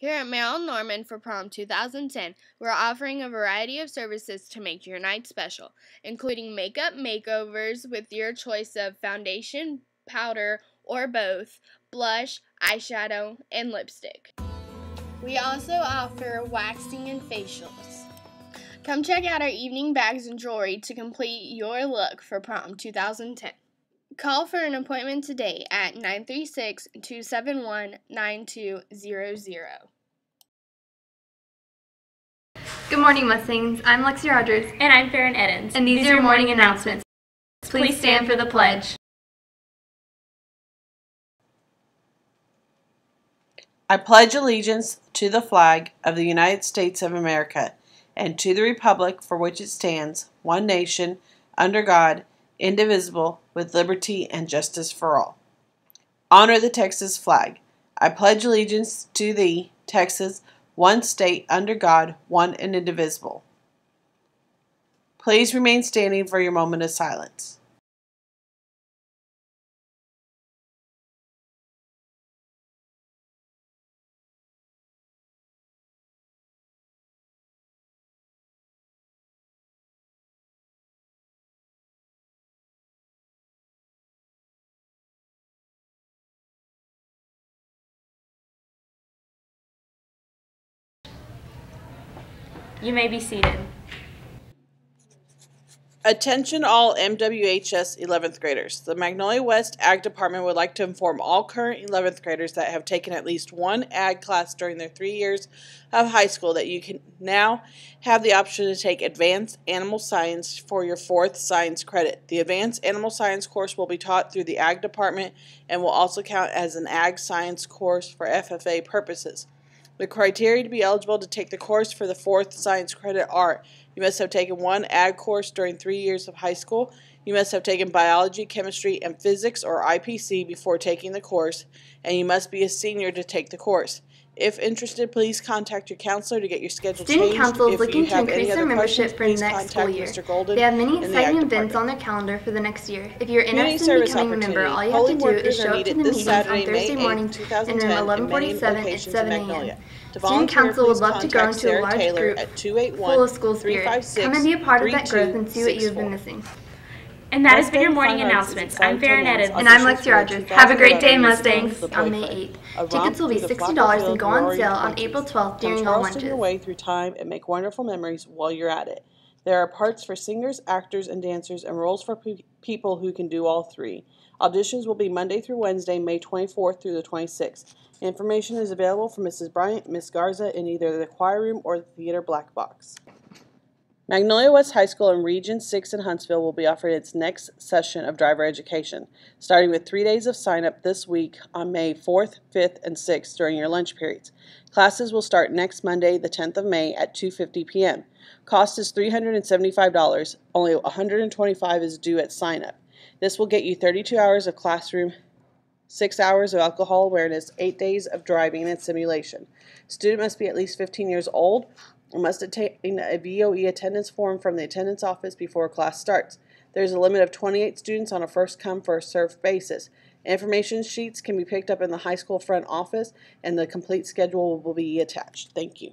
Here at Merrill Norman for Prom 2010, we're offering a variety of services to make your night special, including makeup makeovers with your choice of foundation, powder, or both, blush, eyeshadow, and lipstick. We also offer waxing and facials. Come check out our evening bags and jewelry to complete your look for Prom 2010. Call for an appointment today at 936-271-9200. Good morning, Mustangs. I'm Lexi Rogers. And I'm Farron Eddins. And these are your morning announcements. Please stand for the pledge. I pledge allegiance to the flag of the United States of America and to the republic for which it stands, one nation, under God, indivisible, with liberty and justice for all. Honor the Texas flag. I pledge allegiance to thee, Texas, one state under God, one and indivisible. Please remain standing for your moment of silence. You may be seated. Attention all MWHS 11th graders. The Magnolia West Ag Department would like to inform all current 11th graders that have taken at least one ag class during their 3 years of high school that you can now have the option to take Advanced Animal Science for your 4th science credit. The Advanced Animal Science course will be taught through the Ag Department and will also count as an Ag Science course for FFA purposes. The criteria to be eligible to take the course for the 4th science credit are: you must have taken one ag course during 3 years of high school, you must have taken biology, chemistry, and physics or IPC before taking the course, and you must be a senior to take the course. If interested, please contact your counselor to get your schedule changed. Student Council is looking to increase their membership for the next school year. They have many exciting events on their calendar for the next year. If you're interested in becoming a member, all you have to do is show up to the meetings on Thursday morning in room 1147 at 7 a.m. Student Council would love to grow into a large group full of school spirit. Come and be a part of that growth and see what you have been missing. And that has been your morning announcements. I'm Farron Eddins. And I'm Lexi Rogers. Have a great day, Mustangs. On May 8th. Tickets will be $60 and go on sale on April 12th during all lunches. Your way through time and make wonderful memories while you're at it. There are parts for singers, actors, and dancers, and roles for people who can do all three. Auditions will be Monday through Wednesday, May 24th through the 26th. Information is available from Mrs. Bryant, Miss Garza in either the choir room or the theater black box. Magnolia West High School in Region 6 in Huntsville will be offering its next session of driver education, starting with 3 days of sign-up this week on May 4th, 5th, and 6th during your lunch periods. Classes will start next Monday, the 10th of May at 2:50 p.m. Cost is $375. Only $125 is due at sign-up. This will get you 32 hours of classroom, 6 hours of alcohol awareness, 8 days of driving and simulation. Student must be at least 15 years old and must obtain a VOE attendance form from the attendance office before class starts. There is a limit of 28 students on a first-come, first-served basis. Information sheets can be picked up in the high school front office, and the complete schedule will be attached. Thank you.